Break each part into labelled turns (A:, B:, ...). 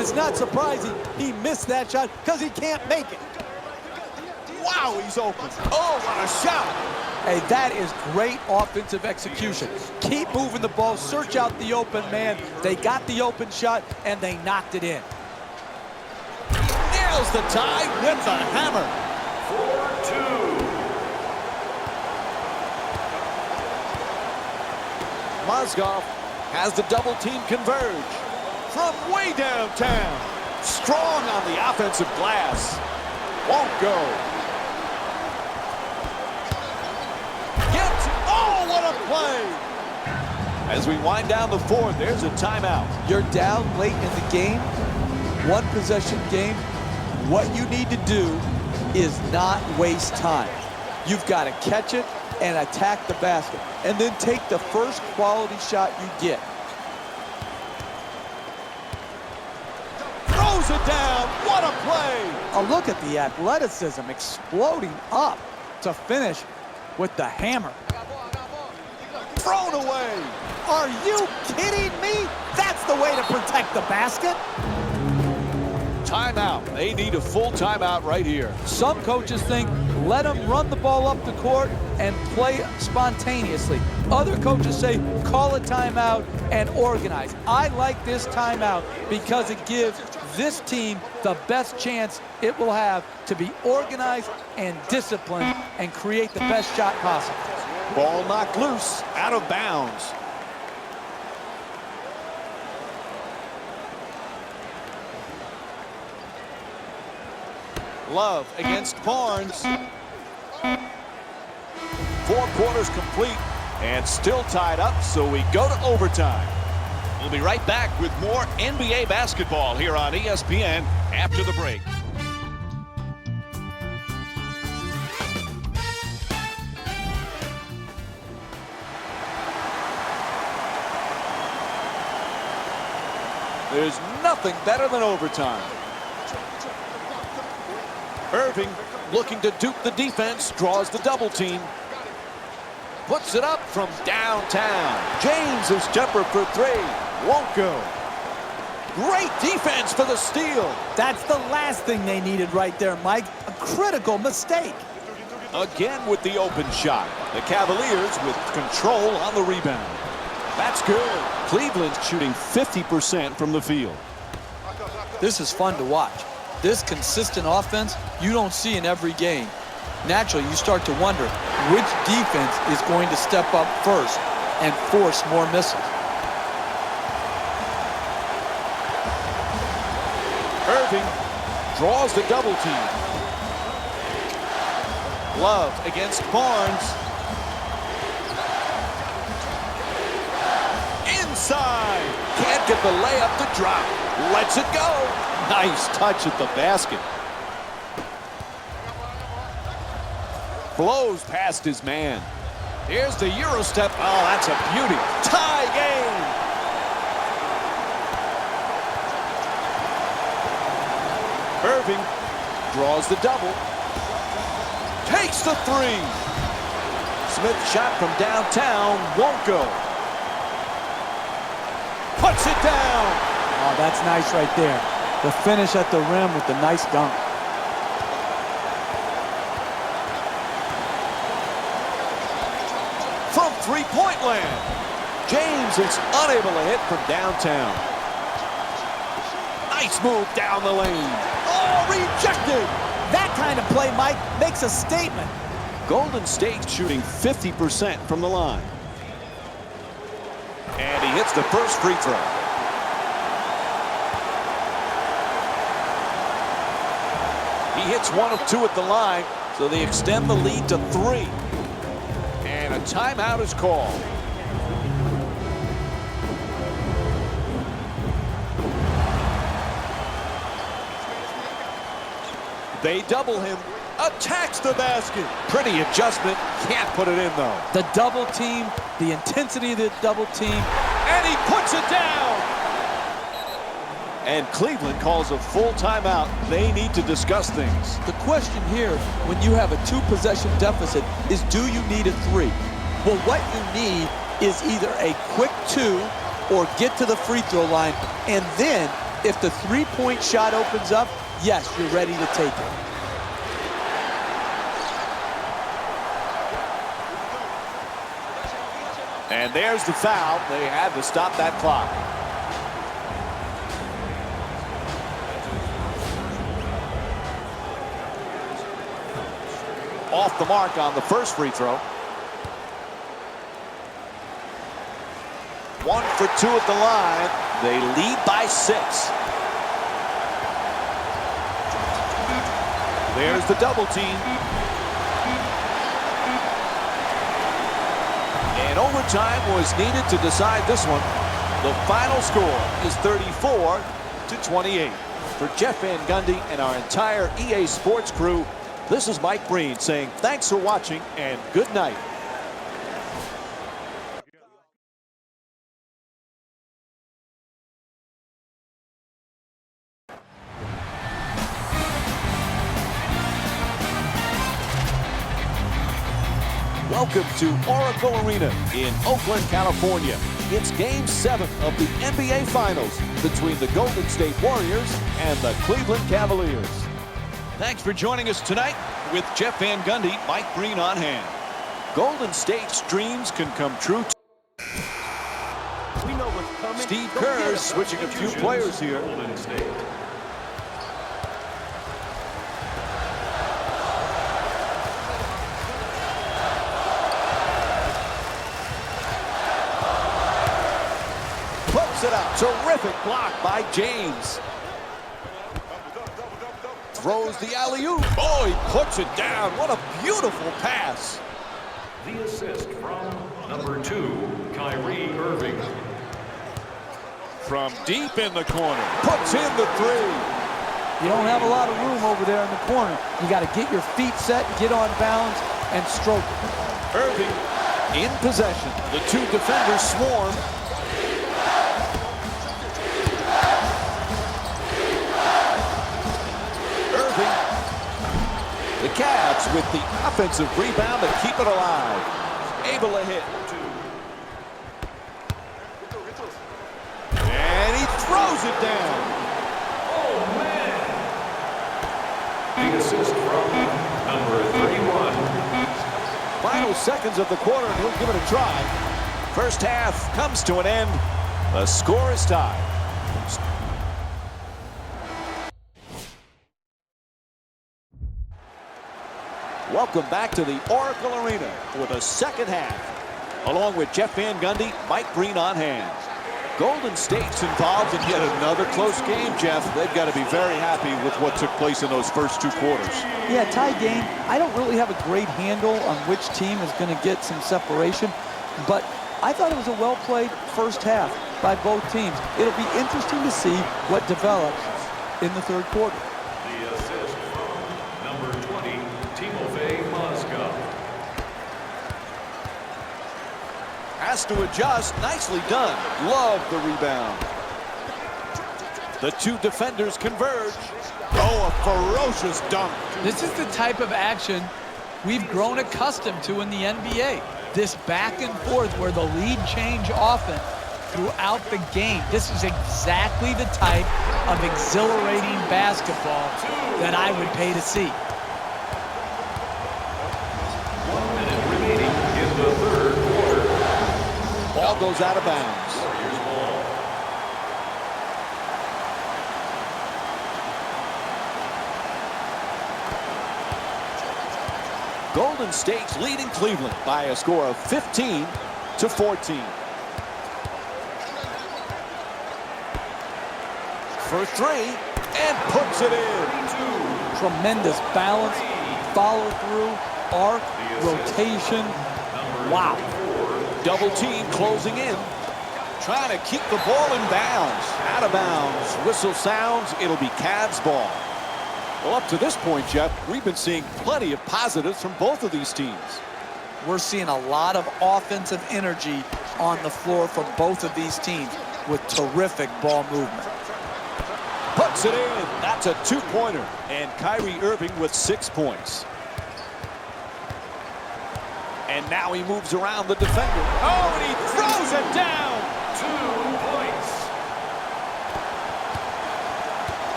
A: And it's not surprising he missed that shot because he can't make it.
B: Wow, he's open. Oh, what a shot.
A: Hey, that is great offensive execution. Keep moving the ball, search out the open man. They got the open shot, and they knocked it in.
B: Nails the tie with the hammer.
C: 4-2.
B: Mozgov has the double team converge. From way downtown. Strong on the offensive glass. Won't go. Oh, what a play! As we wind down the fourth, there's a timeout.
A: You're down late in the game, one possession game. What you need to do is not waste time. You've got to catch it and attack the basket, and then take the first quality shot you get.
B: Throws it down. What a play!
A: Oh, look at the athleticism exploding up to finish with the hammer.
B: Thrown away.
A: Are you kidding me? That's the way to protect the basket.
B: Timeout. They need a full timeout right here.
A: Some coaches think let them run the ball up the court and play spontaneously. Other coaches say call a timeout and organize. I like this timeout because it gives this team the best chance it will have to be organized and disciplined and create the best shot possible.
B: Ball knocked loose, out of bounds. Love against Barnes. 4 quarters complete and still tied up, so we go to overtime. We'll be right back with more NBA basketball here on ESPN after the break. There's nothing better than overtime. Irving looking to dupe the defense, draws the double team. Puts it up from downtown. James is jumper for 3. Won't go. Great defense for the steal.
A: That's the last thing they needed right there, Mike. A critical mistake.
B: Again with the open shot. The Cavaliers with control on the rebound. That's good. Cleveland's shooting 50% from the field.
A: This is fun to watch. This consistent offense you don't see in every game. Naturally, you start to wonder which defense is going to step up first and force more misses.
B: Irving draws the double team. Love against Barnes. Inside. Can't get the layup to drop. Lets it go. Nice touch at the basket. Blows past his man. Here's the Euro step. Oh, that's a beauty. Tie game. Irving draws the double. Takes the 3. Smith shot from downtown. Won't go. Puts it down.
A: Oh, that's nice right there. The finish at the rim with the nice dunk.
B: From three-point land. James is unable to hit from downtown. Nice move down the lane. Oh, rejected.
A: That kind of play, Mike, makes a statement.
B: Golden State shooting 50% from the line. And he hits the first free throw. He hits 1 of 2 at the line, so they extend the lead to 3. And a timeout is called. They double him. Attacks the basket. Pretty adjustment. Can't put it in, though.
A: The double team, the intensity of the double team.
B: And he puts it down. And Cleveland calls a full timeout. They need to discuss things.
A: The question here, when you have a 2-possession deficit, is do you need a 3? Well, what you need is either a quick 2 or get to the free throw line and then If the three-point shot opens up, yes, you're ready to take it.
B: And there's the foul. They had to stop that clock. Off the mark on the first free throw. 1 for 2 at the line. They lead by 6. There's the double team. And overtime was needed to decide this one. The final score is 34-28. For Jeff Van Gundy and our entire EA Sports crew, this is Mike Breen saying thanks for watching and good night. Welcome to Oracle Arena in Oakland, California. It's Game 7 of the NBA Finals between the Golden State Warriors and the Cleveland Cavaliers. Thanks for joining us tonight with Jeff Van Gundy, Mike Breen on hand. Golden State's dreams can come true.
C: We know what's coming.
B: Steve Kerr switching a few players here.
C: Golden State.
B: Puts it up. Terrific block by James. Throws the alley-oop. Oh, he puts it down. What a beautiful pass.
C: The assist from number 2, Kyrie Irving.
B: From deep in the corner. Puts in the three.
A: You don't have a lot of room over there in the corner. You got to get your feet set, get on balance, and stroke it.
B: Irving in possession. The two defenders swarm. Irving. The Cavs with the offensive rebound to keep it alive. Able to hit. And he throws it down.
C: Oh, man. The assist from number 31.
B: Final seconds of the quarter, and he'll give it a try. First half comes to an end. The score is tied. Welcome back to the Oracle Arena for the second half. Along with Jeff Van Gundy, Mike Breen on hand. Golden State's involved in yet another close game, Jeff. They've got to be very happy with what took place in those first 2 quarters.
A: Yeah, tie game. I don't really have a great handle on which team is going to get some separation, but I thought it was a well-played first half by both teams. It'll be interesting to see what develops in the third quarter.
C: The assist from number 20, Timofey Mozgov.
B: Has to adjust. Nicely done. Love the rebound. The two defenders converge. Oh, a ferocious dunk.
A: This is the type of action we've grown accustomed to in the NBA. This back and forth where the lead change often throughout the game. This is exactly the type of exhilarating basketball that I would pay to see.
C: 1 minute remaining in the third quarter.
B: Ball goes out of bounds.
C: Warriors ball.
B: Golden State's leading Cleveland by a score of 15-14. For three, and puts it in.
A: Tremendous balance, follow through, arc, rotation. Wow.
B: Double team closing in. Trying to keep the ball in bounds. Out of bounds. Whistle sounds. It'll be Cavs ball. Well, up to this point, Jeff, we've been seeing plenty of positives from both of these teams.
A: We're seeing a lot of offensive energy on the floor from both of these teams with terrific ball movement.
B: Puts it in. That's a two-pointer. And Kyrie Irving with 6 points. And now he moves around the defender. Oh, and he throws it down.
C: 2 points.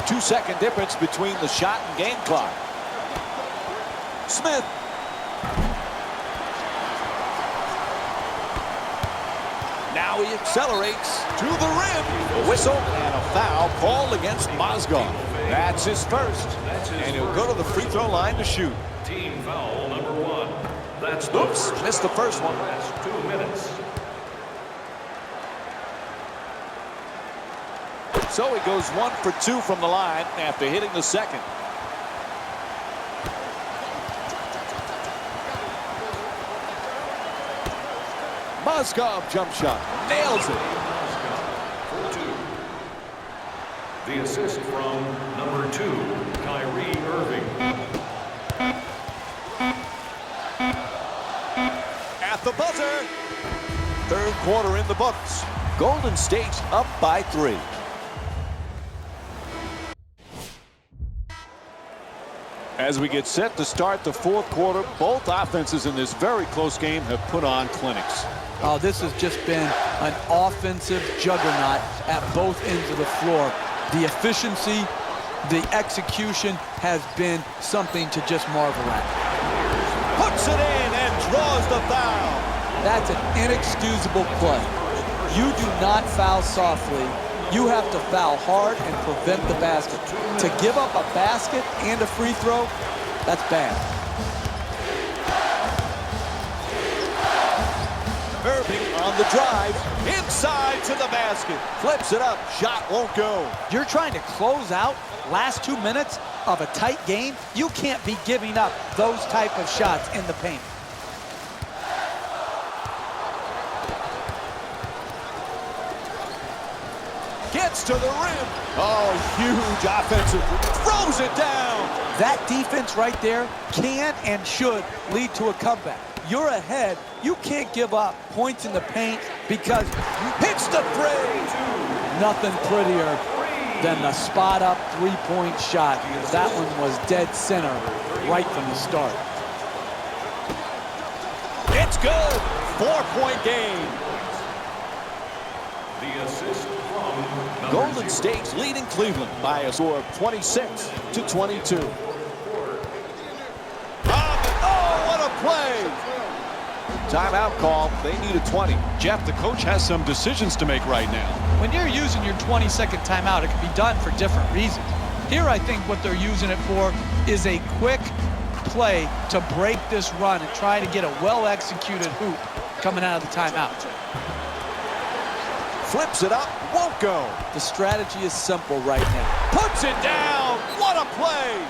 B: 2-second difference between the shot and game clock. Smith. Now he accelerates to the rim. A whistle and a foul called against Mozgov. That's his first. And he'll go to the free throw line to shoot.
C: Team foul number 1. That's
B: Oops, missed the first one.
C: That's 2 minutes.
B: So he goes 1 for 2 from the line after hitting the second. Mozgov jump shot. Nails it.
C: For 2. The assist from number 2, Kyrie Irving.
B: At the buzzer. Third quarter in the books. Golden State's up by 3. As we get set to start the fourth quarter, both offenses in this very close game have put on clinics.
A: Oh, this has just been an offensive juggernaut at both ends of the floor. The efficiency, the execution has been something to just marvel at.
B: Puts it in and draws the foul.
A: That's an inexcusable play. You do not foul softly. You have to foul hard and prevent the basket. To give up a basket and a free throw, that's bad.
B: Irving on the drive, inside to the basket. Flips it up, shot won't go.
A: You're trying to close out last 2 minutes of a tight game. You can't be giving up those type of shots in the paint.
B: Gets to the rim. Oh, huge offensive. Throws it down.
A: That defense right there can and should lead to a comeback. You're ahead. You can't give up points in the paint because you
B: Hits the three.
A: nothing prettier than the spot-up three-point shot. That one was dead center right from the start.
B: It's good. 4-point game.
C: The assist from number
B: Golden
C: 0.
B: State's leading Cleveland by a score of 26-22. Oh, what a play. Timeout call. They need a 20.
D: Jeff, the coach has some decisions to make right now.
A: When you're using your 20-second timeout, it can be done for different reasons. Here, I think what they're using it for is a quick play to break this run and try to get a well-executed hoop coming out of the timeout.
B: Flips it up. Won't go.
A: The strategy is simple right now.
B: Puts it down. What a play.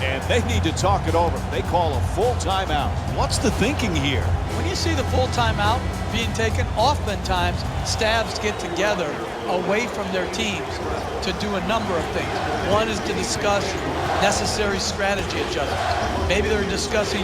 B: And they need to talk it over. They call a full timeout.
D: What's the thinking here?
A: When you see the full timeout being taken, oftentimes staffs get together away from their teams to do a number of things. One is to discuss necessary strategy adjustments. Maybe they're discussing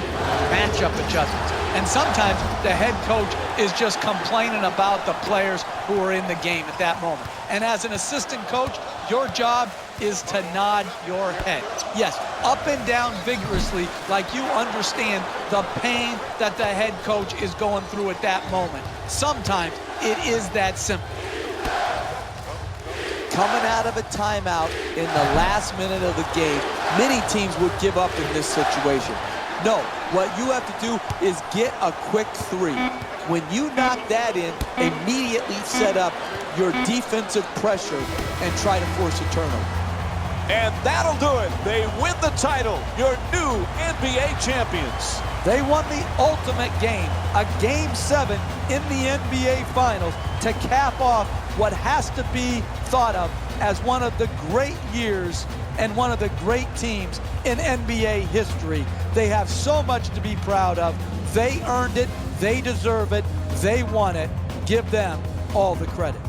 A: matchup adjustments. And sometimes the head coach is just complaining about the players who are in the game at that moment. And as an assistant coach, your job is to nod your head. Yes, up and down vigorously, like you understand the pain that the head coach is going through at that moment. Sometimes it is that simple. Coming out of a timeout in the last minute of the game, many teams would give up in this situation. No, what you have to do is get a quick three. When you knock that in, immediately set up your defensive pressure and try to force a turnover.
B: And that'll do it. They win the title. Your new NBA champions.
A: They won the ultimate game, a Game 7 in the NBA Finals to cap off what has to be thought of as one of the great years and one of the great teams in NBA history. They have so much to be proud of. They earned it. They deserve it. They won it. Give them all the credit.